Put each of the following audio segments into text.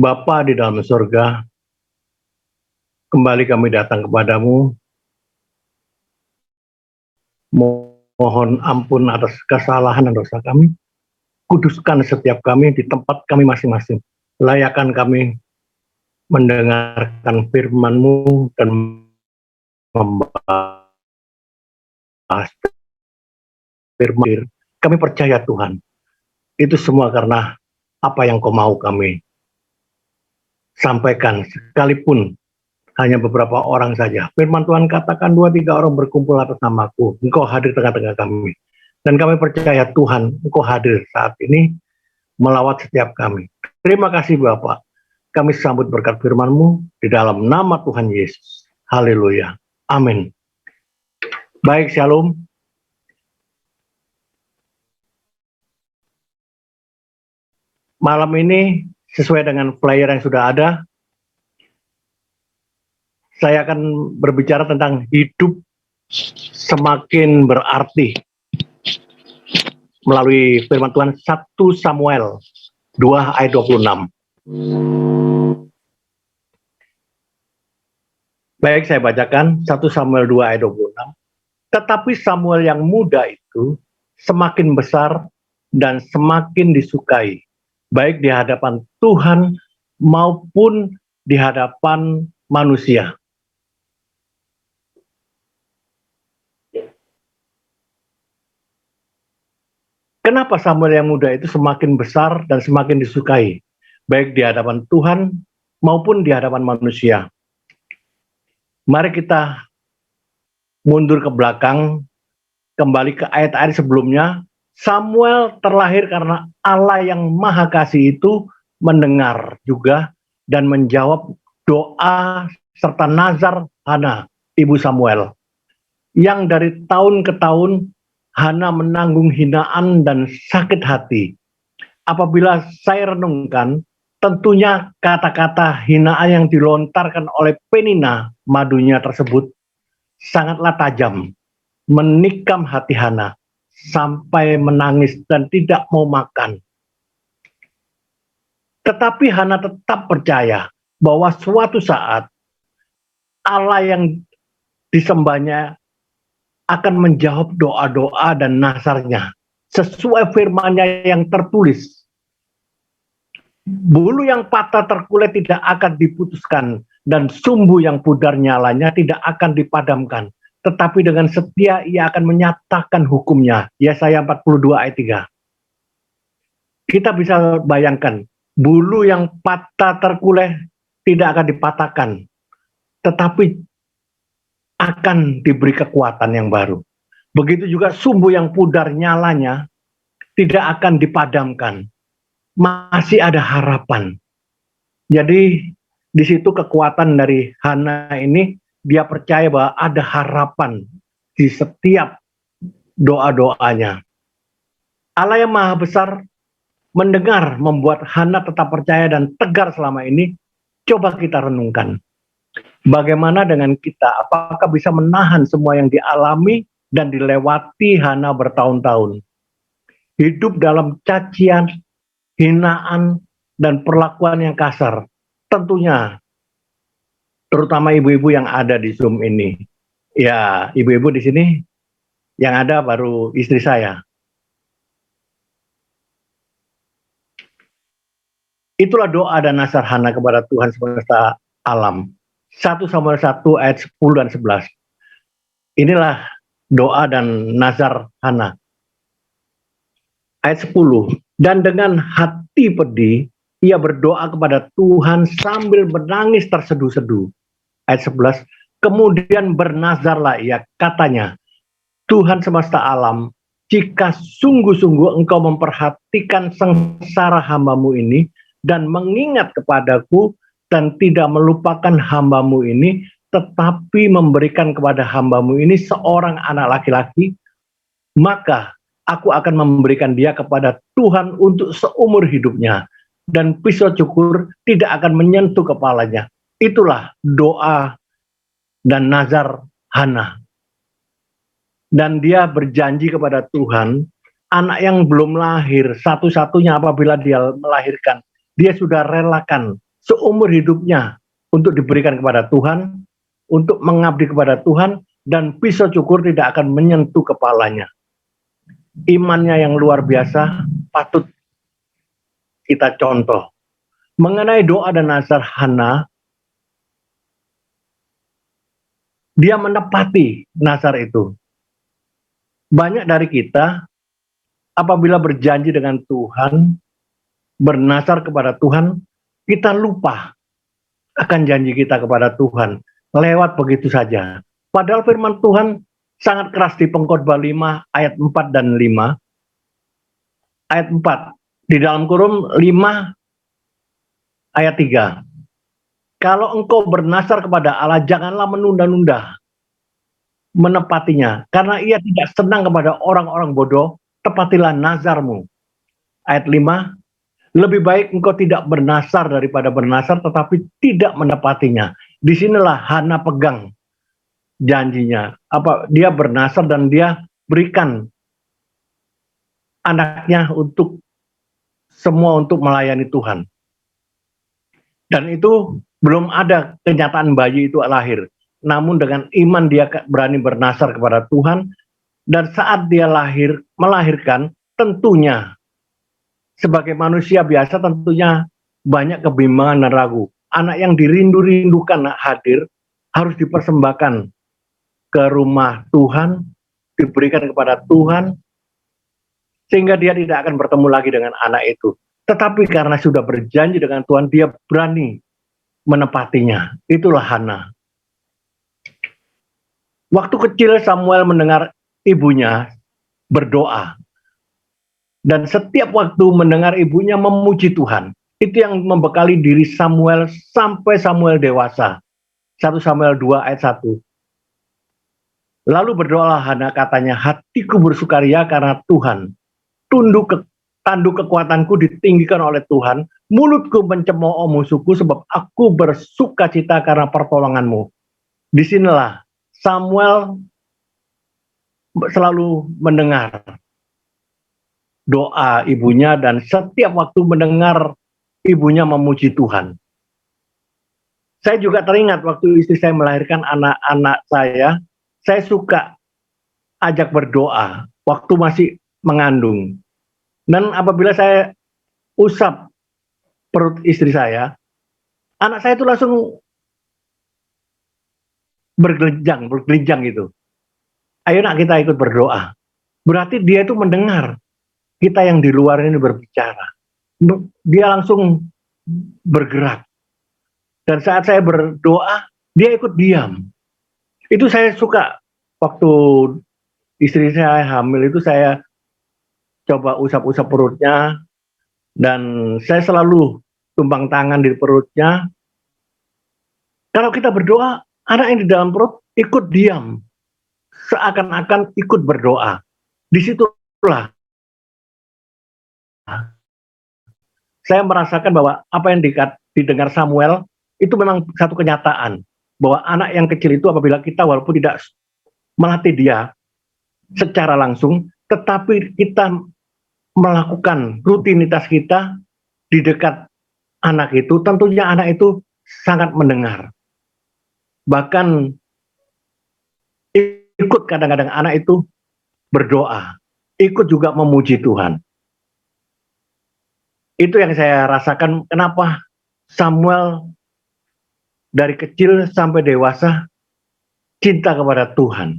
Bapa di dalam surga, kembali kami datang kepadamu, mohon ampun atas kesalahan dan dosa kami, kuduskan setiap kami di tempat kami masing-masing, layakan kami mendengarkan firman-Mu dan membahas firman. Kami percaya Tuhan, itu semua karena apa yang Kau mau kami sampaikan, sekalipun hanya beberapa orang saja. Firman Tuhan katakan 2-3 orang berkumpul atas namaku, Engkau hadir tengah-tengah kami. Dan kami percaya Tuhan, Engkau hadir saat ini melawat setiap kami. Terima kasih Bapak. Kami sambut berkat firman-Mu di dalam nama Tuhan Yesus. Haleluya. Amin. Baik, Shalom. Malam ini sesuai dengan flyer yang sudah ada, saya akan berbicara tentang hidup semakin berarti melalui firman Tuhan 1 Samuel 2 ayat 26. Baik, saya bacakan 1 Samuel 2 ayat 26. Tetapi Samuel yang muda itu semakin besar dan semakin disukai, baik di hadapan Tuhan maupun di hadapan manusia. Kenapa Samuel yang muda itu semakin besar dan semakin disukai, baik di hadapan Tuhan maupun di hadapan manusia? Mari kita mundur ke belakang, kembali ke ayat-ayat sebelumnya. Samuel terlahir karena Allah yang Maha Kasih itu mendengar juga dan menjawab doa serta nazar Hana, ibu Samuel, yang dari tahun ke tahun Hana menanggung hinaan dan sakit hati. Apabila saya renungkan, tentunya kata-kata hinaan yang dilontarkan oleh Penina, madunya tersebut, sangatlah tajam, menikam hati Hana, sampai menangis dan tidak mau makan. Tetapi Hana tetap percaya bahwa suatu saat Allah yang disembahnya akan menjawab doa-doa dan nazarnya sesuai firman-Nya yang tertulis. Bulu yang patah terkulet tidak akan diputuskan dan sumbu yang pudar nyalanya tidak akan dipadamkan, tetapi dengan setia ia akan menyatakan hukumnya. Yesaya 42 ayat 3. Kita bisa bayangkan, bulu yang patah terkulet tidak akan dipatahkan, tetapi akan diberi kekuatan yang baru. Begitu juga sumbu yang pudar nyalanya tidak akan dipadamkan. Masih ada harapan. Jadi di situ kekuatan dari Hana ini, dia percaya bahwa ada harapan di setiap doa-doanya. Allah yang Maha Besar mendengar, membuat Hana tetap percaya dan tegar selama ini. Coba kita renungkan. Bagaimana dengan kita? Apakah bisa menahan semua yang dialami dan dilewati Hana bertahun-tahun? Hidup dalam cacian, hinaan, dan perlakuan yang kasar. Tentunya, terutama ibu-ibu yang ada di Zoom ini. Ya, ibu-ibu di sini, yang ada baru istri saya. Itulah doa dan nazar Hana kepada Tuhan semesta alam. 1 Samuel 1 ayat 10 dan 11. Inilah doa dan nazar Hana. Ayat 10. Dan dengan hati pedih, ia berdoa kepada Tuhan sambil menangis terseduh-seduh. Ayat 11. Kemudian bernazarlah ia, katanya, Tuhan semesta alam, jika sungguh-sungguh engkau memperhatikan sengsara hamba-Mu ini, dan mengingat kepadaku, dan tidak melupakan hamba-Mu ini, tetapi memberikan kepada hamba-Mu ini seorang anak laki-laki, maka aku akan memberikan dia kepada Tuhan untuk seumur hidupnya, dan pisau cukur tidak akan menyentuh kepalanya. Itulah doa dan nazar Hana. Dan dia berjanji kepada Tuhan, anak yang belum lahir, satu-satunya apabila dia melahirkan, dia sudah relakan seumur hidupnya untuk diberikan kepada Tuhan, untuk mengabdi kepada Tuhan, dan pisau cukur tidak akan menyentuh kepalanya. Imannya yang luar biasa patut kita contoh. Mengenai doa dan nazar Hana, dia menepati nazar itu. Banyak dari kita apabila berjanji dengan Tuhan, bernazar kepada Tuhan, kita lupa akan janji kita kepada Tuhan, lewat begitu saja. Padahal firman Tuhan sangat keras di Pengkhotbah 5 ayat 4 dan 5. Ayat 4, di dalam kurung 5 ayat 3. Kalau engkau bernazar kepada Allah, janganlah menunda-nunda menepatinya, karena ia tidak senang kepada orang-orang bodoh, tepatilah nazarmu. Ayat 5, lebih baik engkau tidak bernazar daripada bernazar tetapi tidak menepatinya. Disinilah Hana pegang janjinya. Dia bernazar dan dia berikan anaknya untuk semua untuk melayani Tuhan. Dan itu belum ada kenyataan bayi itu lahir. Namun dengan iman dia berani bernazar kepada Tuhan, dan saat dia melahirkan, tentunya sebagai manusia biasa tentunya banyak kebimbangan dan ragu. Anak yang dirindu-rindukan hadir harus dipersembahkan ke rumah Tuhan, diberikan kepada Tuhan, sehingga dia tidak akan bertemu lagi dengan anak itu. Tetapi karena sudah berjanji dengan Tuhan, dia berani menepatinya. Itulah Hana. Waktu kecil Samuel mendengar ibunya berdoa. Dan setiap waktu mendengar ibunya memuji Tuhan. Itu yang membekali diri Samuel sampai Samuel dewasa. 1 Samuel 2 ayat 1. Lalu berdoalah Hana, katanya, hatiku bersukaria karena Tuhan. Tanduk kekuatanku ditinggikan oleh Tuhan. Mulutku mencemooh musuhku sebab aku bersuka cita karena pertolonganmu. Disinilah Samuel selalu mendengar doa ibunya dan setiap waktu mendengar ibunya memuji Tuhan. Saya juga teringat waktu istri saya melahirkan anak-anak saya suka ajak berdoa waktu masih mengandung. Dan apabila saya usap perut istri saya, anak saya itu langsung bergelinjang gitu. Ayo nak kita ikut berdoa. Berarti dia itu mendengar kita yang di luar ini berbicara. Dia langsung bergerak. Dan saat saya berdoa, dia ikut diam. Itu saya suka. Waktu istri saya hamil itu saya coba usap-usap perutnya. Dan saya selalu tumpang tangan di perutnya. Kalau kita berdoa, anak yang di dalam perut ikut diam, seakan-akan ikut berdoa. Disitulah saya merasakan bahwa apa yang didengar Samuel itu memang satu kenyataan, bahwa anak yang kecil itu apabila kita walaupun tidak melatih dia secara langsung, tetapi kita melakukan rutinitas kita di dekat anak itu, tentunya anak itu sangat mendengar. Bahkan ikut kadang-kadang anak itu berdoa, ikut juga memuji Tuhan. Itu yang saya rasakan kenapa Samuel dari kecil sampai dewasa cinta kepada Tuhan.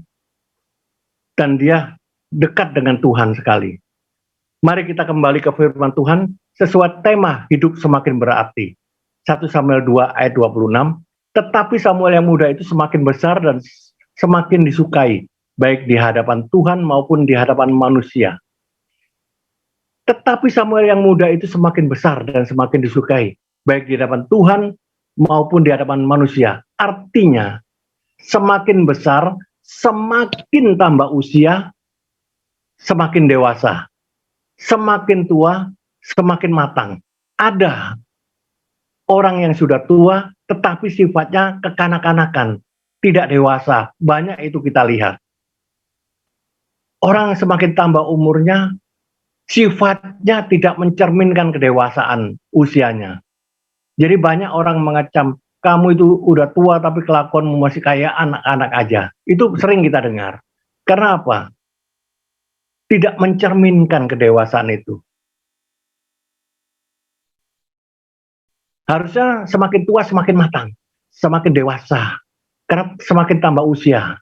Dan dia dekat dengan Tuhan sekali. Mari kita kembali ke firman Tuhan sesuai tema hidup semakin berarti. 1 Samuel 2 ayat 26. Tetapi Samuel yang muda itu semakin besar dan semakin disukai, baik di hadapan Tuhan maupun di hadapan manusia. Tetapi Samuel yang muda itu semakin besar dan semakin disukai, baik di hadapan Tuhan maupun di hadapan manusia. Artinya, semakin besar, semakin tambah usia, semakin dewasa. Semakin tua, semakin matang. Ada orang yang sudah tua, tetapi sifatnya kekanak-kanakan, tidak dewasa. Banyak itu kita lihat. Orang semakin tambah umurnya, sifatnya tidak mencerminkan kedewasaan usianya. Jadi banyak orang mengacam, kamu itu udah tua tapi kelakuanmu masih kayak anak-anak aja. Itu sering kita dengar. Karena apa? Tidak mencerminkan kedewasaan itu. Harusnya semakin tua semakin matang, semakin dewasa, karena semakin tambah usia.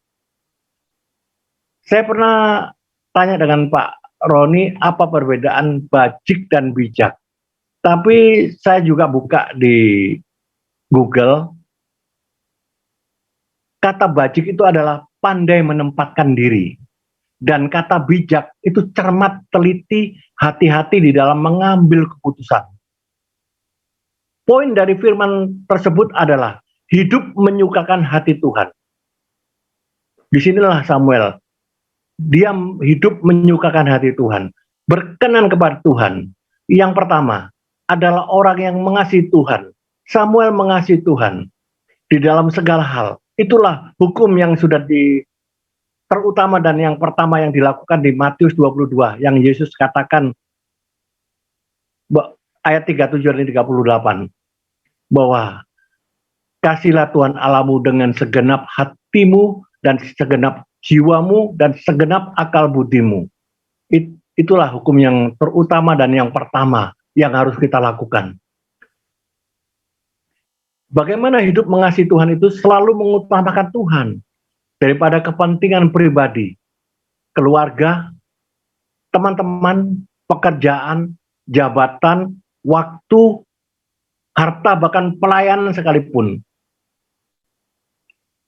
Saya pernah tanya dengan Pak Roni, apa perbedaan bajik dan bijak? Tapi saya juga buka di Google, kata bajik itu adalah pandai menempatkan diri. Dan kata bijak itu cermat, teliti, hati-hati di dalam mengambil keputusan. Poin dari firman tersebut adalah hidup menyukakan hati Tuhan. Disinilah Samuel, dia hidup menyukakan hati Tuhan, berkenan kepada Tuhan. Yang pertama adalah orang yang mengasihi Tuhan. Samuel mengasihi Tuhan di dalam segala hal. Itulah hukum yang sudah terutama dan yang pertama yang dilakukan di Matius 22 yang Yesus katakan ayat 37 dan 38 bahwa kasihlah Tuhan Allahmu dengan segenap hatimu dan segenap jiwamu dan segenap akal budimu. Itulah hukum yang terutama dan yang pertama yang harus kita lakukan. Bagaimana hidup mengasihi Tuhan itu selalu mengutamakan Tuhan daripada kepentingan pribadi, keluarga, teman-teman, pekerjaan, jabatan, waktu, harta, bahkan pelayanan sekalipun.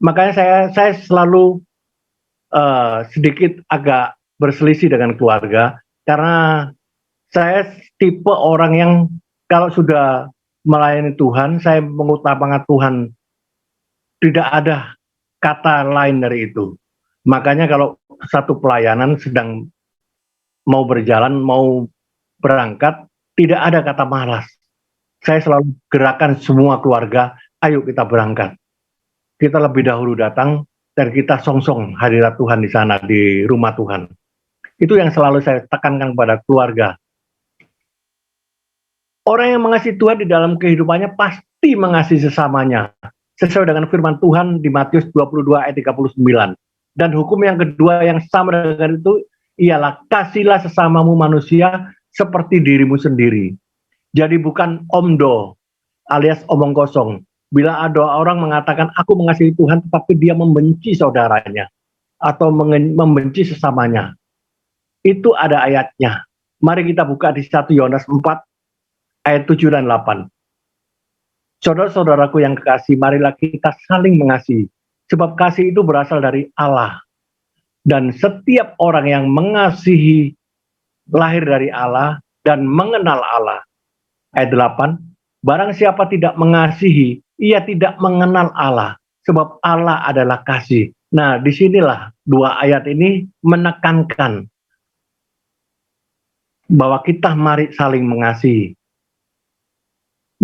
Makanya saya selalu sedikit agak berselisih dengan keluarga, karena saya tipe orang yang kalau sudah melayani Tuhan, saya mengutamakan Tuhan. Tidak ada kata lain dari itu. Makanya kalau satu pelayanan sedang mau berjalan, mau berangkat, tidak ada kata malas. Saya selalu gerakan semua keluarga, ayo kita berangkat. Kita lebih dahulu datang, dan kita songsong hadirat Tuhan di sana, di rumah Tuhan. Itu yang selalu saya tekankan kepada keluarga. Orang yang mengasihi Tuhan di dalam kehidupannya pasti mengasihi sesamanya. Sesuai dengan firman Tuhan di Matius 22 ayat 39. Dan hukum yang kedua yang sama dengan itu ialah kasihlah sesamamu manusia seperti dirimu sendiri. Jadi bukan omdo alias omong kosong. Bila ada orang mengatakan aku mengasihi Tuhan tetapi dia membenci saudaranya atau membenci sesamanya. Itu ada ayatnya. Mari kita buka di 1 Yohanes 4 ayat 7 dan 8. Saudara-saudaraku yang kekasih, marilah kita saling mengasihi. Sebab kasih itu berasal dari Allah. Dan setiap orang yang mengasihi lahir dari Allah dan mengenal Allah. Ayat 8, barang siapa tidak mengasihi, ia tidak mengenal Allah. Sebab Allah adalah kasih. Nah, disinilah dua ayat ini menekankan bahwa kita mari saling mengasihi.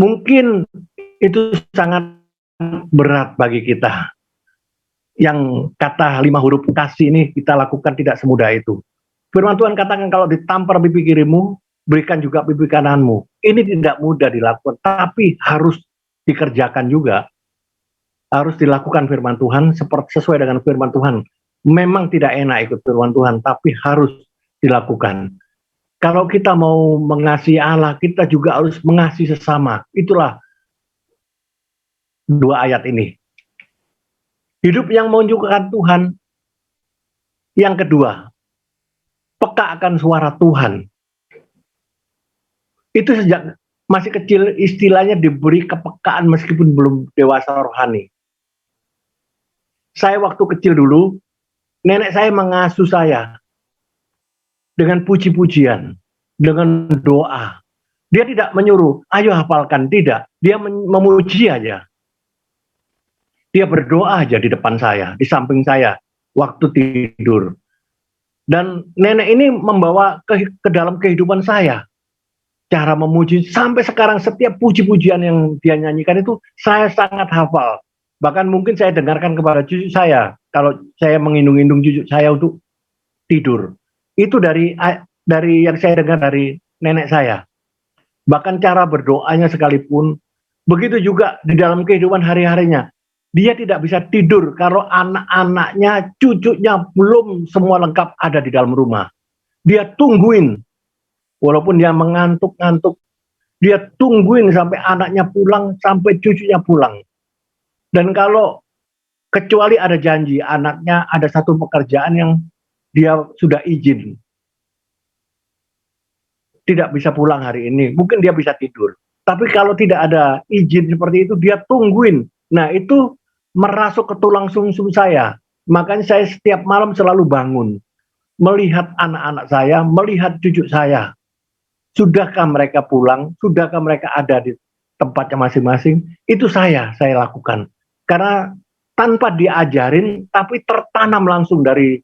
Mungkin itu sangat berat bagi kita. Yang kata 5 huruf kasih ini kita lakukan tidak semudah itu. Firman Tuhan katakan kalau ditampar pipi kirimu, berikan juga pipi kananmu. Ini tidak mudah dilakukan, tapi harus dikerjakan juga. Harus dilakukan firman Tuhan sesuai dengan firman Tuhan. Memang tidak enak ikut firman Tuhan, tapi harus dilakukan. Kalau kita mau mengasihi Allah, kita juga harus mengasihi sesama. Itulah dua ayat ini. Hidup yang menyukakan Tuhan. Yang kedua, peka akan suara Tuhan. Itu sejak masih kecil istilahnya diberi kepekaan meskipun belum dewasa rohani. Saya waktu kecil dulu, nenek saya mengasuh saya dengan puji-pujian, dengan doa. Dia tidak menyuruh, ayo hafalkan, tidak. Dia memuji aja. Dia berdoa aja di depan saya, di samping saya, waktu tidur. Dan nenek ini membawa ke dalam kehidupan saya. Cara memuji, sampai sekarang setiap puji-pujian yang dia nyanyikan itu, saya sangat hafal. Bahkan mungkin saya dengarkan kepada cucu saya, kalau saya mengindung-indung cucu saya untuk tidur. Itu dari yang saya dengar dari nenek saya. Bahkan cara berdoanya sekalipun, Begitu juga di dalam kehidupan hari-harinya. Dia tidak bisa tidur kalau anak-anaknya, cucunya belum semua lengkap ada di dalam rumah. Dia tungguin, walaupun dia mengantuk-ngantuk, dia tungguin sampai anaknya pulang, sampai cucunya pulang. Dan kalau kecuali ada janji, anaknya ada satu pekerjaan yang dia sudah izin, tidak bisa pulang hari ini, mungkin dia bisa tidur. Tapi kalau tidak ada izin seperti itu, dia tungguin. Nah, itu merasuk ke tulang sumsum saya. Makanya saya setiap malam selalu bangun, melihat anak-anak saya, melihat cucu saya. Sudahkah mereka pulang? Sudahkah mereka ada di tempatnya masing-masing? Itu saya lakukan. Karena tanpa diajarin, tapi tertanam langsung dari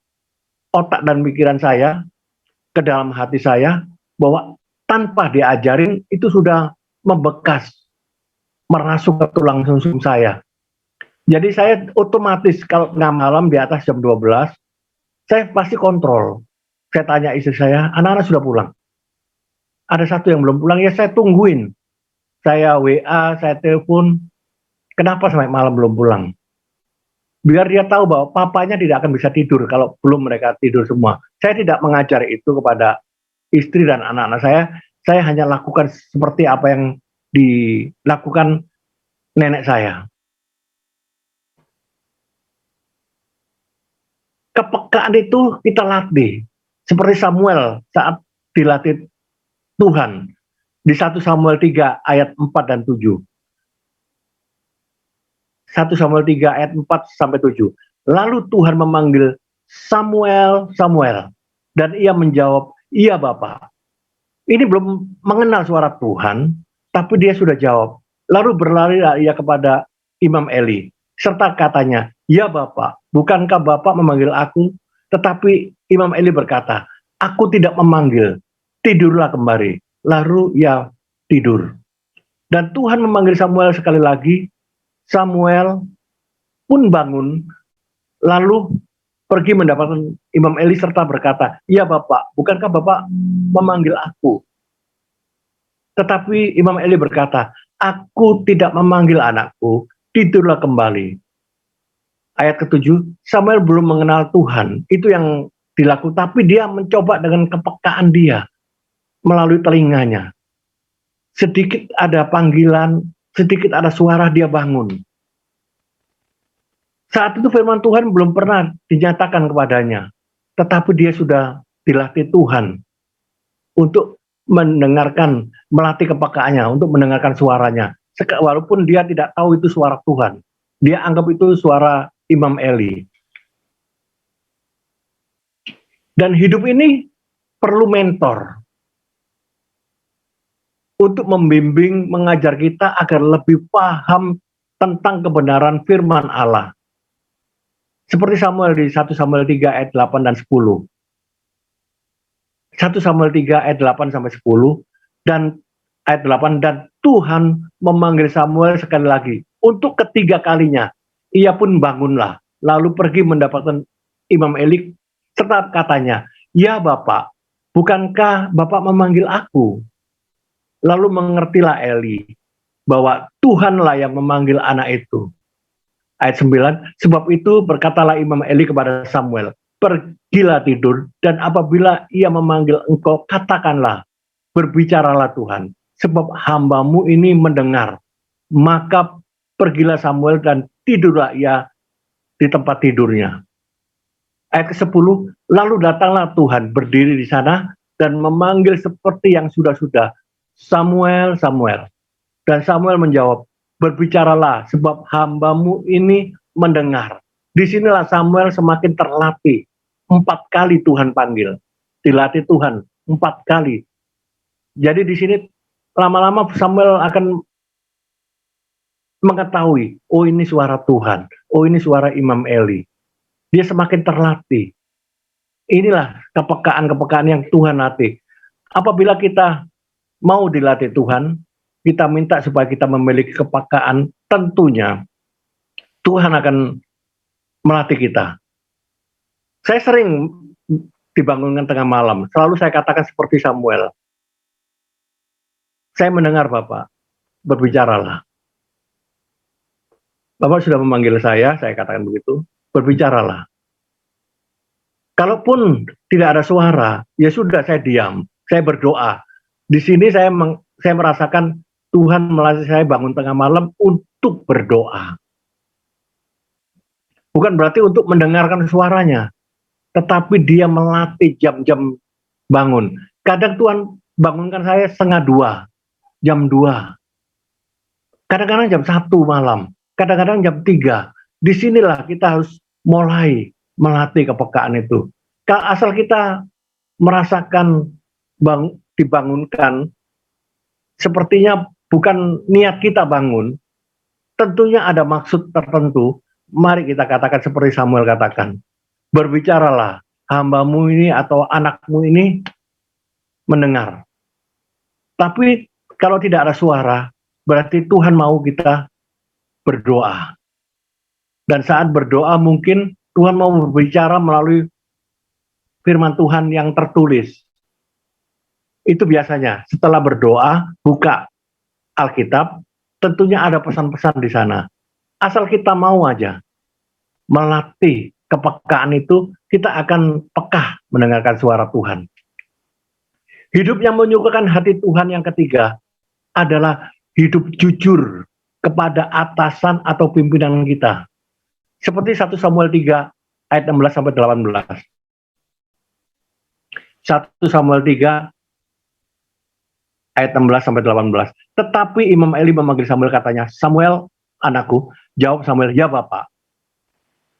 otak dan pikiran saya ke dalam hati saya, bahwa tanpa diajarin itu sudah membekas, merasuk ke tulang sumsum saya. Jadi saya otomatis kalau tengah malam di atas jam 12, saya pasti kontrol. Saya tanya istri saya, anak-anak sudah pulang? Ada satu yang belum pulang, ya saya tungguin. Saya WA, saya telepon, kenapa sampai malam belum pulang? Biar dia tahu bahwa papanya tidak akan bisa tidur kalau belum mereka tidur semua. Saya tidak mengajar itu kepada istri dan anak-anak saya hanya lakukan seperti apa yang dilakukan nenek saya. Kepekaan itu kita latih, seperti Samuel saat dilatih Tuhan di 1 Samuel 3 ayat 4 dan 7. 1 Samuel 3 ayat 4 sampai 7. Lalu Tuhan memanggil Samuel, Samuel, dan ia menjawab, iya Bapak. Ini belum mengenal suara Tuhan, tapi dia sudah jawab. Lalu berlari ia kepada Imam Eli, serta katanya, ya Bapak, bukankah Bapak memanggil aku? Tetapi Imam Eli berkata, aku tidak memanggil, tidurlah kembali. Lalu ia tidur. Dan Tuhan memanggil Samuel sekali lagi, Samuel pun bangun, lalu pergi mendapatkan Imam Eli serta berkata, ya Bapak, bukankah Bapak memanggil aku? Tetapi Imam Eli berkata, aku tidak memanggil anakku, tidurlah kembali. Ayat ke-7, Samuel belum mengenal Tuhan, itu yang dilakukan, tapi dia mencoba dengan kepekaan dia, melalui telinganya. Sedikit ada panggilan, sedikit ada suara, dia bangun. Saat itu firman Tuhan belum pernah dinyatakan kepadanya, tetapi dia sudah dilatih Tuhan untuk mendengarkan, melatih kepekaannya, untuk mendengarkan suaranya. Walaupun dia tidak tahu itu suara Tuhan, dia anggap itu suara Imam Eli. Dan hidup ini perlu mentor untuk membimbing, mengajar kita agar lebih paham tentang kebenaran firman Allah. Seperti Samuel di 1 Samuel 3 ayat 8 dan 10. 1 Samuel 3 ayat 8 sampai 10 dan ayat 8, dan Tuhan memanggil Samuel sekali lagi untuk ketiga kalinya. Ia pun bangunlah, lalu pergi mendapatkan Imam Eli serta katanya, ya Bapak, bukankah Bapak memanggil aku? Lalu mengertilah Eli bahwa Tuhanlah yang memanggil anak itu. Ayat 9, sebab itu berkatalah Imam Eli kepada Samuel, pergilah tidur, dan apabila ia memanggil engkau, katakanlah, berbicaralah Tuhan, sebab hambamu ini mendengar. Maka pergilah Samuel dan tidurlah ia di tempat tidurnya. Ayat ke-10, lalu datanglah Tuhan berdiri di sana dan memanggil seperti yang sudah-sudah, Samuel, Samuel. Dan Samuel menjawab, berbicaralah sebab hambamu ini mendengar. Disinilah Samuel semakin terlatih. 4 kali Tuhan panggil, dilatih Tuhan 4 kali. Jadi di sini lama-lama Samuel akan mengetahui, oh ini suara Tuhan, oh ini suara Imam Eli. Dia semakin terlatih. Inilah kepekaan-kepekaan yang Tuhan latih. Apabila kita mau dilatih Tuhan, kita minta supaya kita memiliki kepekaan, tentunya Tuhan akan melatih kita. Saya sering dibangunkan tengah malam, selalu saya katakan seperti Samuel. Saya mendengar Bapak, berbicaralah. Bapak sudah memanggil saya katakan begitu, berbicaralah. Kalaupun tidak ada suara, ya sudah saya diam, saya berdoa. Di sini saya merasakan Tuhan melatih saya bangun tengah malam untuk berdoa. Bukan berarti untuk mendengarkan suaranya, tetapi dia melatih jam-jam bangun. Kadang Tuhan bangunkan saya 1:30, jam 2. Kadang-kadang jam 1 malam, kadang-kadang jam 3. Disinilah kita harus mulai melatih kepekaan itu. Asal kita merasakan dibangunkan, sepertinya bukan niat kita bangun, tentunya ada maksud tertentu. Mari kita katakan seperti Samuel katakan, berbicaralah, hambamu ini atau anakmu ini mendengar. Tapi kalau tidak ada suara, berarti Tuhan mau kita berdoa. Dan saat berdoa mungkin Tuhan mau berbicara melalui firman Tuhan yang tertulis. Itu biasanya setelah berdoa, buka Alkitab, tentunya ada pesan-pesan di sana. Asal kita mau aja melatih kepekaan itu, kita akan peka mendengarkan suara Tuhan. Hidup yang menyukakan hati Tuhan yang ketiga adalah hidup jujur kepada atasan atau pimpinan kita. Seperti 1 Samuel 3 ayat 16-18. 1 Samuel 3 ayat 16-18. Tetapi Imam Eli memanggil Samuel, katanya, Samuel, anakku. Jawab Samuel, ya Bapak.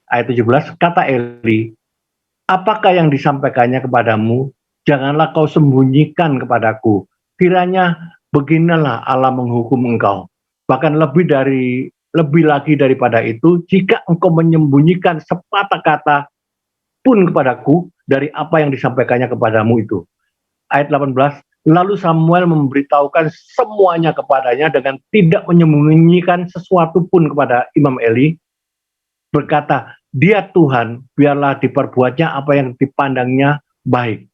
Ayat 17, kata Eli, apakah yang disampaikannya kepadamu? Janganlah kau sembunyikan kepadaku. Kiranya beginilah Allah menghukum engkau. Bahkan lebih lagi daripada itu, jika engkau menyembunyikan sepatah kata pun kepadaku dari apa yang disampaikannya kepadamu itu. Ayat 18, lalu Samuel memberitahukan semuanya kepadanya dengan tidak menyembunyikan sesuatu pun kepada Imam Eli, berkata, dia Tuhan, biarlah diperbuatnya apa yang dipandangnya baik.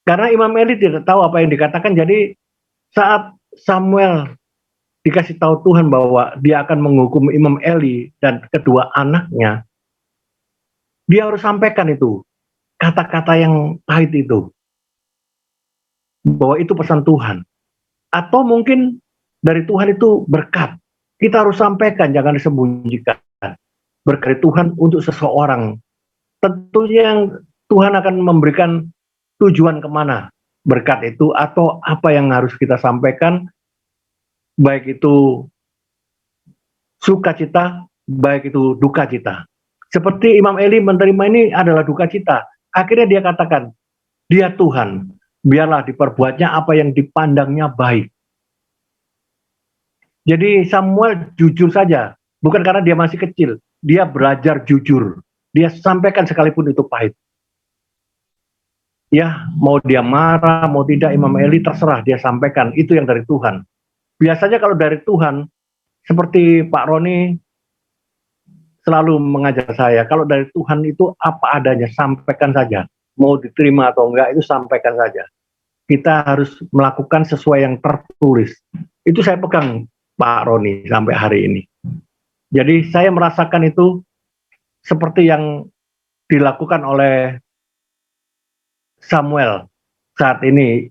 Karena Imam Eli tidak tahu apa yang dikatakan, jadi saat Samuel dikasih tahu Tuhan bahwa dia akan menghukum Imam Eli dan kedua anaknya, dia harus sampaikan itu, kata-kata yang pahit itu, bahwa itu pesan Tuhan. Atau mungkin dari Tuhan itu berkat. Kita harus sampaikan, jangan disembunyikan. Berkat Tuhan untuk seseorang. Tentunya yang Tuhan akan memberikan tujuan kemana berkat itu, atau apa yang harus kita sampaikan, baik itu sukacita, baik itu duka cita. Seperti Imam Eli menerima ini adalah duka cita. Akhirnya dia katakan, dia Tuhan, biarlah diperbuatnya apa yang dipandangnya baik. Jadi Samuel jujur saja, bukan karena dia masih kecil, dia belajar jujur. Dia sampaikan sekalipun itu pahit. Ya, mau dia marah, mau tidak, Imam Eli terserah, dia sampaikan, itu yang dari Tuhan. Biasanya kalau dari Tuhan, seperti Pak Roni selalu mengajar saya, kalau dari Tuhan itu apa adanya, sampaikan saja. Mau diterima atau enggak, itu sampaikan saja. Kita harus melakukan sesuai yang tertulis. Itu saya pegang Pak Roni sampai hari ini. Jadi saya merasakan itu seperti yang dilakukan oleh Samuel saat ini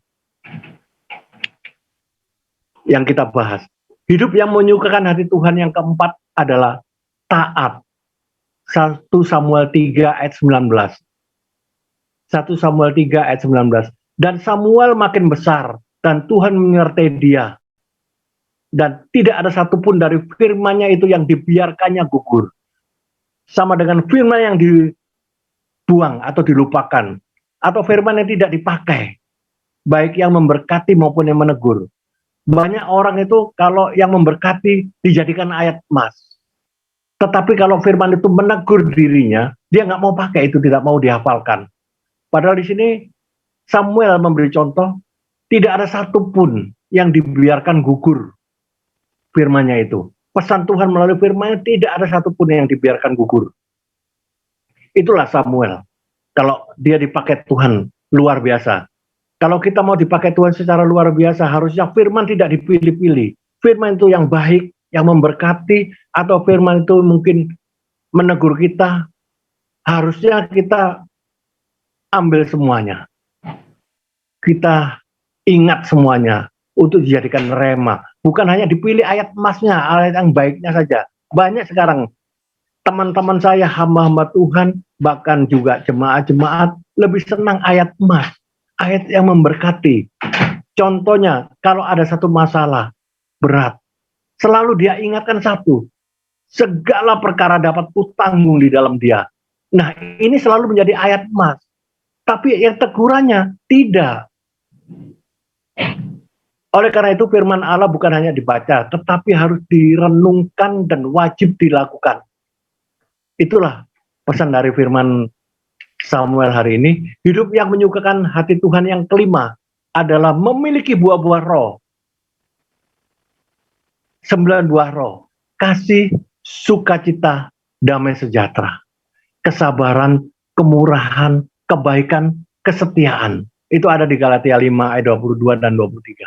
yang kita bahas. Hidup yang menyukakan hati Tuhan yang keempat adalah taat. 1 Samuel 3 ayat 19. 1 Samuel 3 ayat 19. Dan Samuel makin besar dan Tuhan menyertai dia. Dan tidak ada satupun dari firman-Nya itu yang dibiarkannya gugur. Sama dengan firman yang dibuang atau dilupakan. Atau firman yang tidak dipakai. Baik yang memberkati maupun yang menegur. Banyak orang itu kalau yang memberkati dijadikan ayat emas. Tetapi kalau firman itu menegur dirinya, dia nggak mau pakai itu, tidak mau dihafalkan. Padahal di sini Samuel memberi contoh, tidak ada satupun yang dibiarkan gugur firman-Nya itu. Pesan Tuhan melalui firman-Nya tidak ada satupun yang dibiarkan gugur. Itulah Samuel. Kalau dia dipakai Tuhan, luar biasa. Kalau kita mau dipakai Tuhan secara luar biasa, harusnya firman tidak dipilih-pilih. Firman itu yang baik, yang memberkati, atau firman itu mungkin menegur kita, harusnya kita ambil semuanya. Kita ingat semuanya untuk dijadikan rema. Bukan hanya dipilih ayat emasnya, ayat yang baiknya saja. Banyak sekarang teman-teman saya, hamba-hamba Tuhan, bahkan juga jemaat-jemaat, lebih senang ayat emas, ayat yang memberkati. Contohnya, kalau ada satu masalah berat, selalu dia ingatkan satu, segala perkara dapat kutanggung di dalam dia. Nah, ini selalu menjadi ayat emas. Tapi yang tegurannya tidak. Oleh karena itu firman Allah bukan hanya dibaca, tetapi harus direnungkan dan wajib dilakukan. Itulah pesan dari firman Samuel hari ini. Hidup yang menyukakan hati Tuhan yang kelima adalah memiliki buah-buah roh. 9 buah roh. Kasih, sukacita, damai sejahtera, kesabaran, kemurahan, kebaikan, kesetiaan. Itu ada di Galatia 5 ayat 22 dan 23.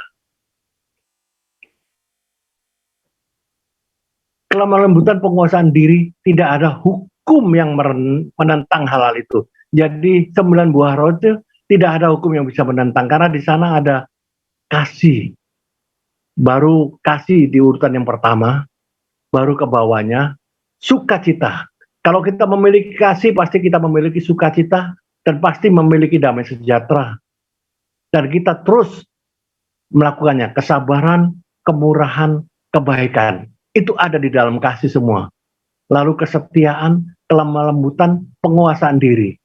Kelemah lembutan, penguasaan diri, tidak ada hukum yang menentang hal-hal itu. Jadi 9 buah roh itu tidak ada hukum yang bisa menentang, karena di sana ada kasih. Baru kasih di urutan yang pertama, baru ke bawahnya sukacita. Kalau kita memiliki kasih, pasti kita memiliki sukacita, dan pasti memiliki damai sejahtera. Dan kita terus melakukannya, kesabaran, kemurahan, kebaikan. Itu ada di dalam kasih semua. Lalu kesetiaan, kelemah lembutan, penguasaan diri.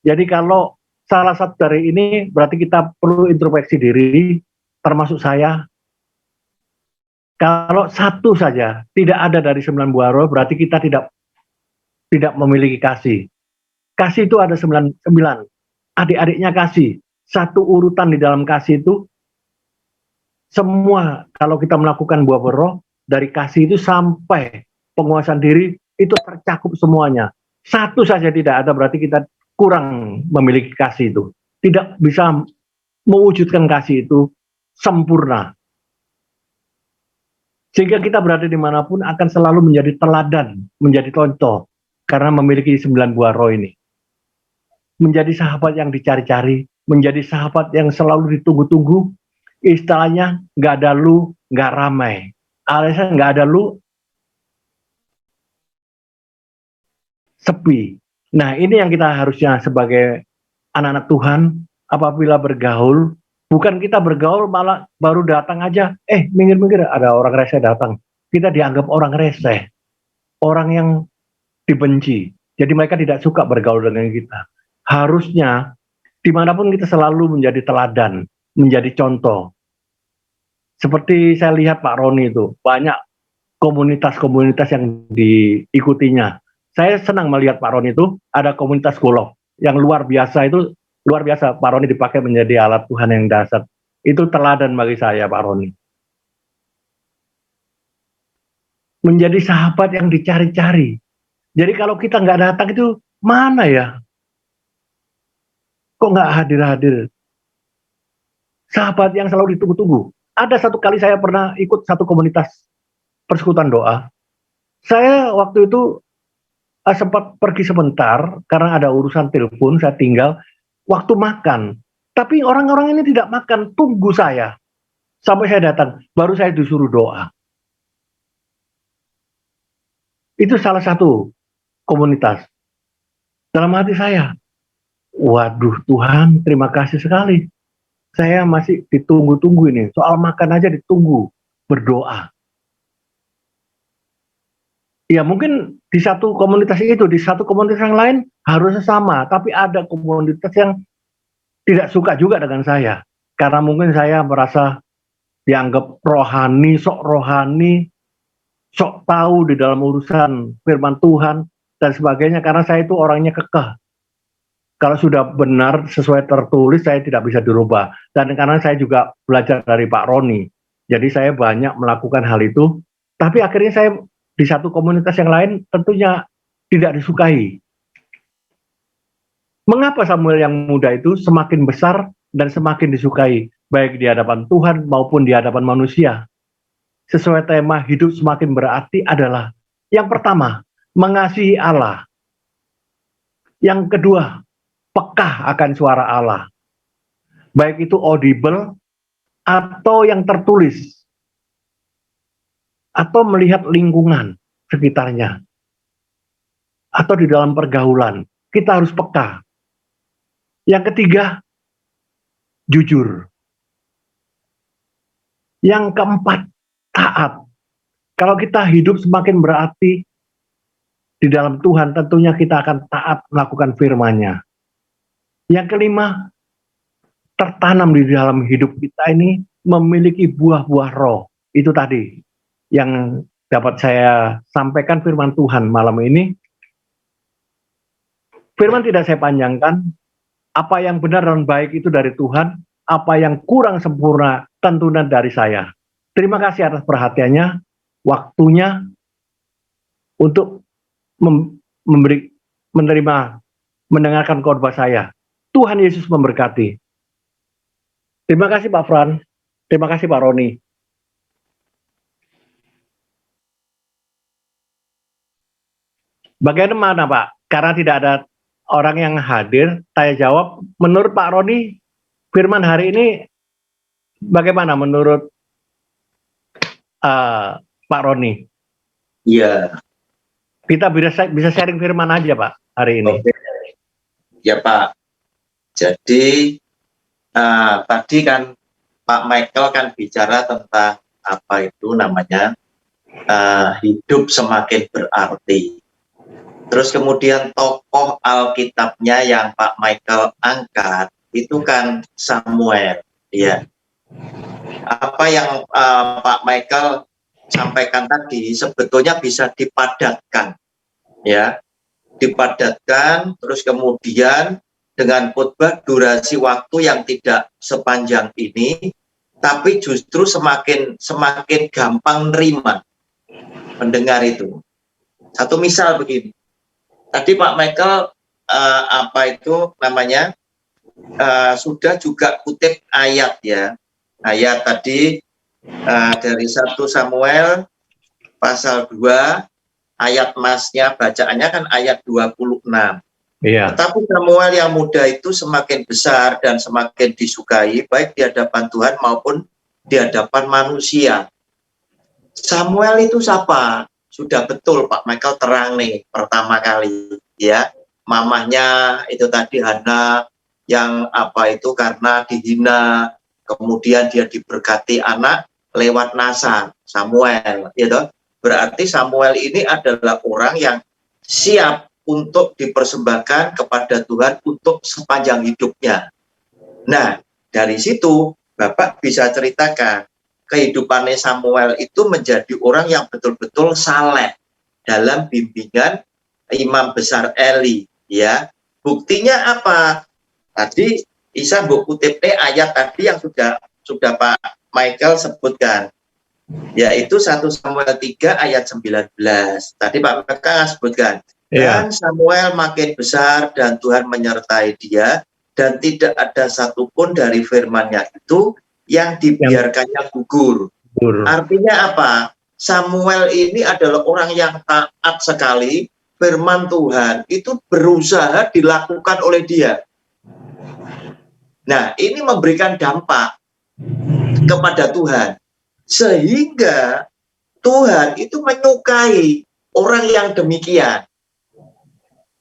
Jadi kalau salah satu dari ini, berarti kita perlu introspeksi diri, termasuk saya. Kalau satu saja tidak ada dari 9 buah roh, berarti kita tidak memiliki kasih. Kasih itu ada 9. Adik-adiknya kasih. Satu urutan di dalam kasih itu, semua kalau kita melakukan buah roh, dari kasih itu sampai penguasaan diri, itu tercakup semuanya. Satu saja tidak ada, berarti kita kurang memiliki kasih itu. Tidak bisa mewujudkan kasih itu sempurna. Sehingga kita berada dimanapun akan selalu menjadi teladan, menjadi contoh, karena memiliki 9 buah roh ini. Menjadi sahabat yang dicari-cari, menjadi sahabat yang selalu ditunggu-tunggu, istilahnya nggak ada lu, nggak ramai. Alasan nggak ada lu, sepi. Nah, ini yang kita harusnya sebagai anak-anak Tuhan, apabila bergaul, bukan kita bergaul malah baru datang aja, minggir-minggir, ada orang rese datang. Kita dianggap orang rese, orang yang dibenci. Jadi mereka tidak suka bergaul dengan kita. Harusnya, dimanapun kita selalu menjadi teladan, menjadi contoh. Seperti saya lihat Pak Roni itu, banyak komunitas-komunitas yang diikutinya. Saya senang melihat Pak Roni itu, ada komunitas golf yang luar biasa itu, luar biasa. Pak Roni dipakai menjadi alat Tuhan yang dasar. Itu teladan bagi saya Pak Roni. Menjadi sahabat yang dicari-cari. Jadi kalau kita nggak datang itu, mana ya? Kok nggak hadir-hadir? Sahabat yang selalu ditunggu-tunggu. Ada satu kali saya pernah ikut satu komunitas persekutuan doa. Saya waktu itu sempat pergi sebentar karena ada urusan telepon, saya tinggal waktu makan. Tapi orang-orang ini tidak makan, tunggu saya. Sampai saya datang, baru saya disuruh doa. Itu salah satu komunitas. Dalam hati saya, waduh Tuhan, terima kasih sekali. Saya masih ditunggu-tunggu ini. Soal makan aja ditunggu, berdoa. Ya mungkin di satu komunitas itu, di satu komunitas yang lain harusnya sama. Tapi ada komunitas yang tidak suka juga dengan saya. Karena mungkin saya merasa dianggap rohani, sok tahu di dalam urusan firman Tuhan, dan sebagainya. Karena saya itu orangnya kekeh. Kalau sudah benar sesuai tertulis, saya tidak bisa dirubah. Dan karena saya juga belajar dari Pak Roni, jadi saya banyak melakukan hal itu. Tapi akhirnya saya di satu komunitas yang lain tentunya tidak disukai. Mengapa Samuel yang muda itu semakin besar dan semakin disukai, baik di hadapan Tuhan maupun di hadapan manusia? sesuai tema hidup semakin berarti adalah yang pertama, mengasihi Allah. Yang kedua, peka akan suara Allah. Baik itu audible atau yang tertulis. Atau melihat lingkungan sekitarnya. Atau di dalam pergaulan. Kita harus peka. Yang ketiga, jujur. Yang keempat, taat. Kalau kita hidup semakin berarti di dalam Tuhan, tentunya kita akan taat melakukan firman-Nya. Yang kelima, tertanam di dalam hidup kita ini memiliki buah-buah roh. Itu tadi yang dapat saya sampaikan firman Tuhan malam ini. Firman tidak saya panjangkan, apa yang benar dan baik itu dari Tuhan, apa yang kurang sempurna tentunya dari saya. Terima kasih atas perhatiannya, waktunya untuk mendengarkan khotbah saya. Tuhan Yesus memberkati. Terima kasih Pak Fran, terima kasih Pak Roni. Bagaimana Pak? Karena tidak ada orang yang hadir, saya jawab, menurut Pak Roni, firman hari ini bagaimana menurut Pak Roni? Iya. Kita bisa sharing firman aja Pak hari ini. Oke. Ya Pak. Jadi tadi kan Pak Michael kan bicara tentang apa itu namanya hidup semakin berarti. Terus kemudian tokoh Alkitabnya yang Pak Michael angkat itu kan Samuel, ya. Apa yang Pak Michael sampaikan tadi sebetulnya bisa dipadatkan, ya, dipadatkan. Terus kemudian dengan khotbah durasi waktu yang tidak sepanjang ini, tapi justru semakin gampang nerima mendengar itu. Satu misal begini. Tadi Pak Michael apa itu namanya sudah juga kutip ayat, ya. Ayat tadi dari 1 Samuel pasal 2 ayat masnya bacaannya kan ayat 26. Iya. Tetapi Samuel yang muda itu semakin besar dan semakin disukai baik di hadapan Tuhan maupun di hadapan manusia. Samuel itu siapa? Sudah betul Pak Michael terang nih pertama kali, ya. Mamahnya itu tadi Hana yang apa itu karena dihina, kemudian dia diberkati anak lewat Nasa, Samuel, gitu. Berarti Samuel ini adalah orang yang siap untuk dipersembahkan kepada Tuhan untuk sepanjang hidupnya. Nah, dari situ Bapak bisa ceritakan kehidupannya Samuel itu menjadi orang yang betul-betul saleh dalam bimbingan imam besar Eli, ya. Buktinya apa? Tadi Isa mbok kutipnya ayat tadi yang sudah Pak Michael sebutkan, yaitu 1 Samuel 3 ayat 19. Tadi Pak Michael sebutkan, dan Samuel makin besar dan Tuhan menyertai dia, dan tidak ada satupun dari firman-Nya itu yang dibiarkannya gugur. Artinya apa? Samuel ini adalah orang yang taat sekali. Firman Tuhan itu berusaha dilakukan oleh dia. Nah, ini memberikan dampak kepada Tuhan. Sehingga Tuhan itu menyukai orang yang demikian.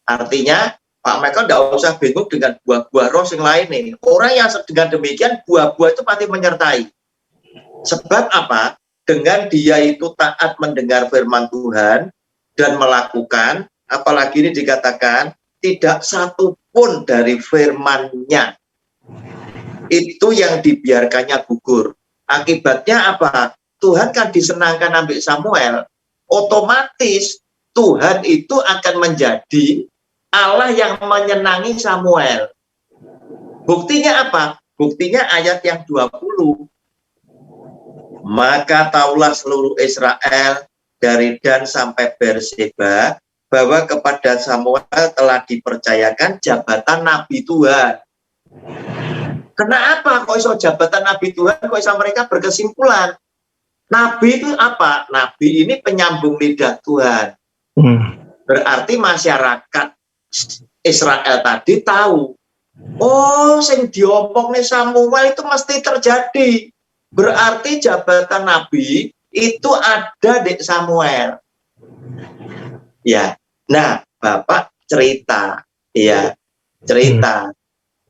Artinya, Pak Michael tidak usah bingung dengan buah-buah roh yang lain nih. Orang yang dengan demikian, buah-buah itu pasti menyertai. Sebab apa? Dengan dia itu taat mendengar firman Tuhan dan melakukan, apalagi ini dikatakan, tidak satu pun dari firman-Nya itu yang dibiarkannya gugur. Akibatnya apa? Tuhan kan disenangkan ambil Samuel, otomatis Tuhan itu akan menjadi Allah yang menyenangi Samuel. Buktinya apa? Buktinya ayat yang 20. Maka taulah seluruh Israel dari Dan sampai Berseba bahwa kepada Samuel telah dipercayakan jabatan Nabi Tuhan. Kenapa kok iso jabatan Nabi Tuhan, kok iso mereka berkesimpulan? Nabi itu apa? Nabi ini penyambung lidah Tuhan. Berarti masyarakat Israel tadi tahu, oh sing diomongne Samuel itu mesti terjadi. Berarti jabatan Nabi itu ada di Samuel. Ya. Nah, Bapak cerita, ya. Cerita.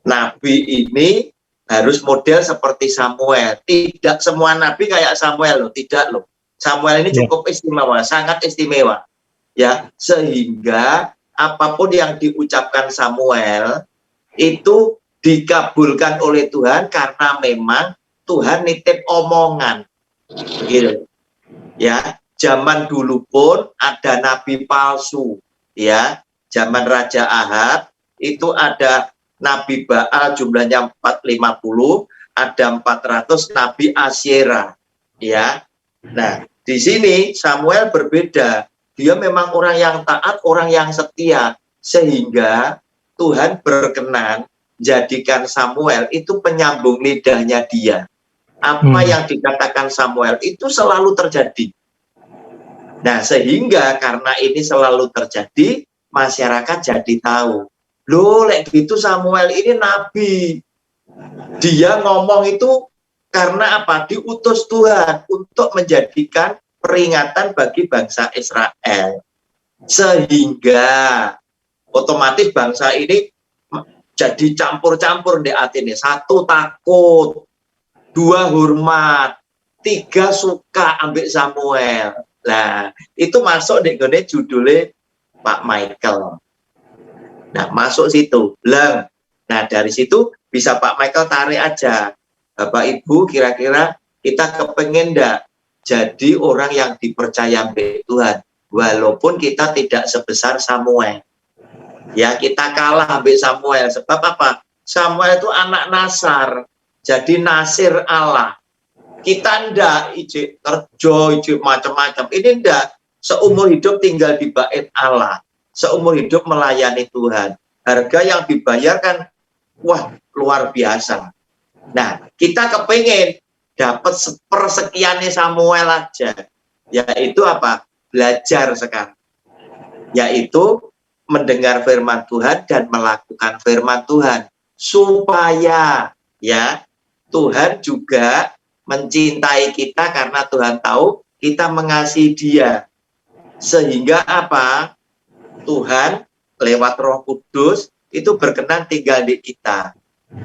Nabi ini harus model seperti Samuel. Tidak semua nabi kayak Samuel loh, tidak loh. Samuel ini cukup istimewa, sangat istimewa. Ya, sehingga apapun yang diucapkan Samuel itu dikabulkan oleh Tuhan karena memang Tuhan nitip omongan. Gitu. Ya, zaman dulu pun ada nabi palsu. Ya, zaman Raja Ahab itu ada Nabi Baal jumlahnya 450, ada 400 Nabi Asyera. Ya. Nah, di sini Samuel berbeda. Dia memang orang yang taat, orang yang setia. Sehingga Tuhan berkenan jadikan Samuel itu penyambung lidahnya dia. Apa yang dikatakan Samuel itu selalu terjadi. Nah, sehingga karena ini selalu terjadi, masyarakat jadi tahu. Loh, lek gitu Samuel ini nabi. Dia ngomong itu karena apa? Diutus Tuhan untuk menjadikan peringatan bagi bangsa Israel. Sehingga otomatis bangsa ini jadi campur-campur di hati ini. 1 takut, 2 hormat, 3 suka ambil Samuel. Nah, itu masuk di judulnya Pak Michael. Nah, masuk situ. Nah, dari situ bisa Pak Michael tarik aja. Bapak Ibu, kira-kira kita kepengen enggak jadi orang yang dipercaya oleh Tuhan. Walaupun kita tidak sebesar Samuel. Ya, kita kalah ambil Samuel. Sebab apa? Samuel itu anak Nasar. Jadi Nasir Allah. Kita enggak ijik kerja, ijik macam-macam. Ini enggak. Seumur hidup tinggal di bait Allah. Seumur hidup melayani Tuhan. Harga yang dibayarkan, wah, luar biasa. Nah, kita kepengen dapat sepersekiannya Samuel aja. Yaitu apa? Belajar sekarang. Yaitu mendengar firman Tuhan dan melakukan firman Tuhan. Supaya ya Tuhan juga mencintai kita karena Tuhan tahu kita mengasihi Dia. Sehingga apa? Tuhan lewat Roh Kudus itu berkenan tinggal di kita.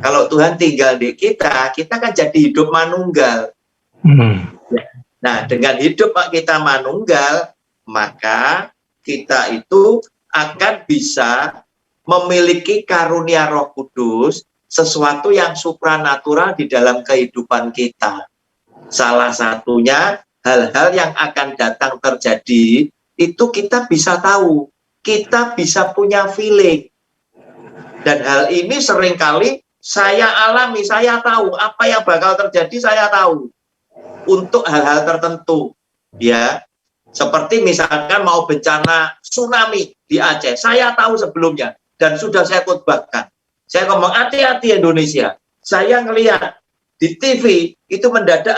Kalau Tuhan tinggal di kita, kita kan jadi hidup manunggal. Nah, dengan hidup kita manunggal, maka kita itu akan bisa memiliki karunia Roh Kudus, sesuatu yang supranatural di dalam kehidupan kita. Salah satunya hal-hal yang akan datang terjadi, itu kita bisa tahu. Kita bisa punya feeling. Dan hal ini seringkali saya alami, saya tahu apa yang bakal terjadi, saya tahu. Untuk hal-hal tertentu. Ya, seperti misalkan mau bencana tsunami di Aceh, saya tahu sebelumnya dan sudah saya khotbahkan. Saya ngomong hati-hati Indonesia. Saya ngelihat di TV itu mendadak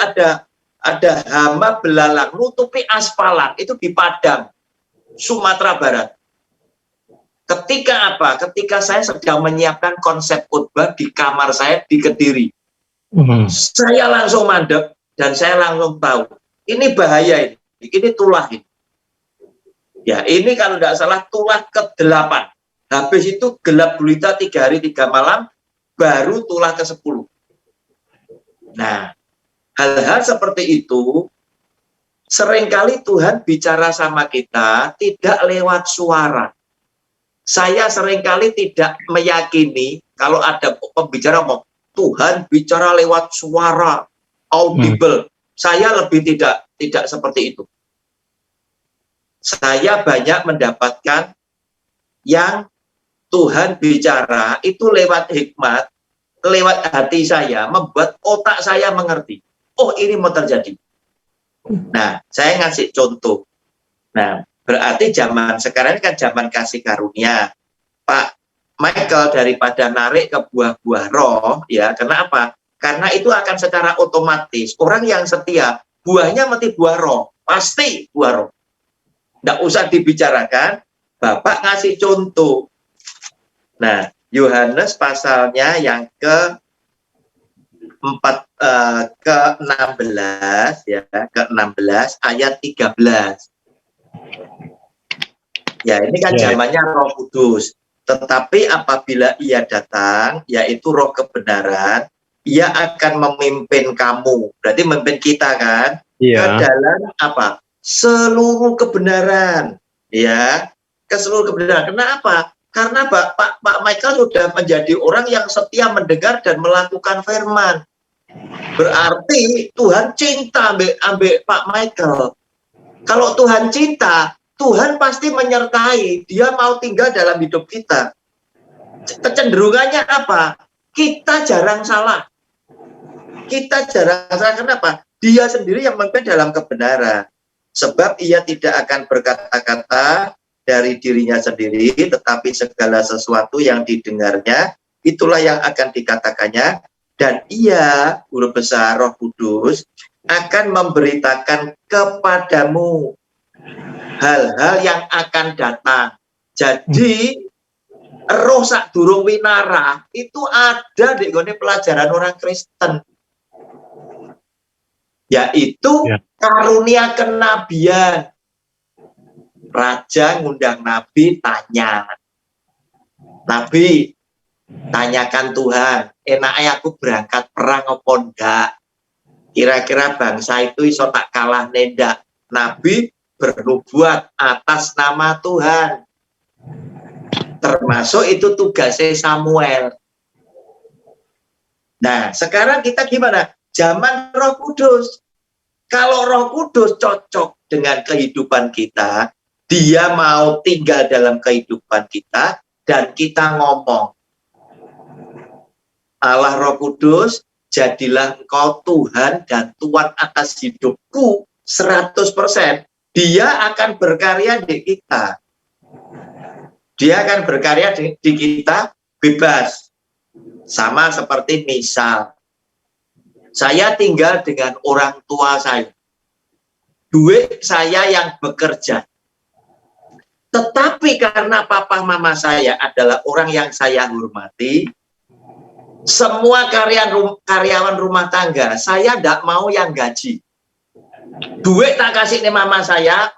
ada hama belalang nutupi aspalan itu di Padang, Sumatera Barat. Ketika apa? Ketika saya sedang menyiapkan konsep khotbah di kamar saya di Kediri. Saya langsung mandek dan saya langsung tahu ini bahaya ini tulah ini. Ya, ini kalau tidak salah tulah ke-8. Habis itu gelap gulita 3 hari 3 malam, baru tulah ke-10. Nah, hal-hal seperti itu seringkali Tuhan bicara sama kita tidak lewat suara. Saya seringkali tidak meyakini kalau ada pembicara ngomong Tuhan bicara lewat suara audible. Saya lebih tidak seperti itu. Saya banyak mendapatkan yang Tuhan bicara itu lewat hikmat, lewat hati saya, membuat otak saya mengerti. Oh, ini mau terjadi. Nah, saya ngasih contoh. Nah, berarti zaman sekarang kan zaman kasih karunia. Pak Michael daripada narik ke buah-buah roh, ya, kenapa? Karena itu akan secara otomatis orang yang setia buahnya mesti buah roh, pasti buah roh. Nggak usah dibicarakan, Bapak ngasih contoh. Nah, Yohanes pasalnya yang ke-16 ya, ke-16 ayat 13. Ya, ini kan zamannya Roh Kudus. Tetapi apabila Ia datang, yaitu Roh kebenaran, Ia akan memimpin kamu. Berarti memimpin kita kan? Ke dalam apa? Seluruh kebenaran. Ya, ke seluruh kebenaran. Kenapa? Karena Pak Michael sudah menjadi orang yang setia mendengar dan melakukan firman. Berarti Tuhan cinta ambil Pak Michael. Kalau Tuhan cinta, Tuhan pasti menyertai, dia mau tinggal dalam hidup kita. Kecenderungannya apa? Kita jarang salah. Kita jarang salah, kenapa? Dia sendiri yang memimpin dalam kebenaran. Sebab ia tidak akan berkata-kata dari dirinya sendiri, tetapi segala sesuatu yang didengarnya, itulah yang akan dikatakannya. Dan ia, Guru Besar Roh Kudus, akan memberitakan kepadamu hal-hal yang akan datang. Jadi roh sadurung winara itu ada di pelajaran orang Kristen, yaitu karunia kenabian. Raja ngundang Nabi, tanya, Nabi tanyakan Tuhan, enaknya aku berangkat perang apa enggak? Kira-kira bangsa itu iso tak kalah nendak? Nabi bernubuat atas nama Tuhan, termasuk itu tugasnya Samuel. Nah, sekarang kita gimana? Zaman Roh Kudus. Kalau Roh Kudus cocok dengan kehidupan kita, dia mau tinggal dalam kehidupan kita, dan kita ngomong, Allah Roh Kudus, jadilah engkau Tuhan dan Tuhan atas hidupku 100%. Dia akan berkarya di kita. Dia akan berkarya di kita bebas. Sama seperti misal, saya tinggal dengan orang tua saya. Duit saya yang bekerja. Tetapi karena papa mama saya adalah orang yang saya hormati, semua karyawan rumah tangga, saya tidak mau yang gaji. Duit tak kasih nih mama saya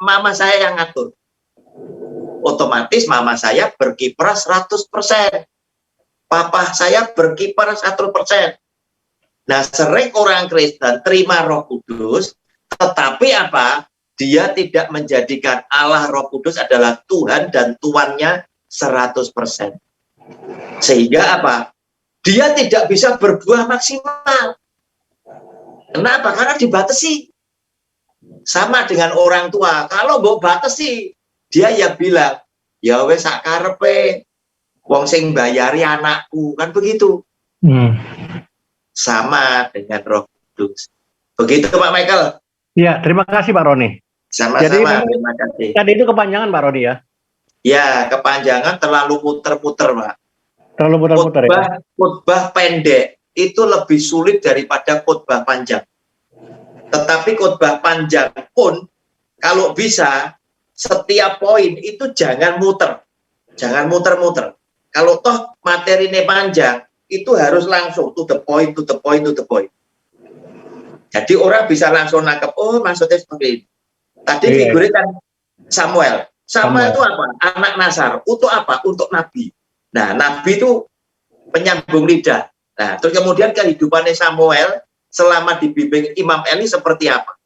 yang ngatur. Otomatis mama saya berkiprah 100%. Papa saya berkiprah 100%. Nah, sering orang Kristen terima Roh Kudus, tetapi apa? Dia tidak menjadikan Allah Roh Kudus adalah Tuhan dan tuannya 100%. Sehingga apa? Dia tidak bisa berbuah maksimal. Kenapa? Karena dibatasi. Sama dengan orang tua, kalau mbok batasi, dia ya bilang, ya wes sak karepe, wong sing bayari anakku, kan begitu. Sama dengan Roh Kudus. Begitu Pak Michael. Ya, terima kasih Pak Roni. Sama-sama, terima kasih. Tadi itu kepanjangan Pak Roni ya? Ya, kepanjangan terlalu muter-muter Pak. Terlalu muter-muter ya? Khotbah pendek itu lebih sulit daripada khotbah panjang. Tetapi khotbah panjang pun kalau bisa setiap poin itu jangan muter. Jangan muter-muter. Kalau toh materinya panjang itu harus langsung to the point, to the point, to the point. Jadi orang bisa langsung nangkep, oh maksudnya seperti ini. Tadi figurnya kan Samuel. Samuel itu apa? Anak Nasar. Untuk apa? Untuk Nabi. Nah, Nabi itu penyambung lidah. Nah, terus kemudian kehidupannya Samuel selama dibimbing Imam Eli seperti apa?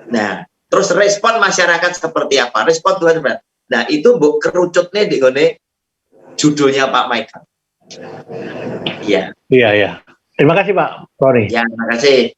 Nah, terus respon masyarakat seperti apa? Respon Tuhan seperti apa? Nah, itu kerucutnya di judulnya Pak Michael. Ya. Iya. Terima kasih Pak Roni. Ya, terima kasih.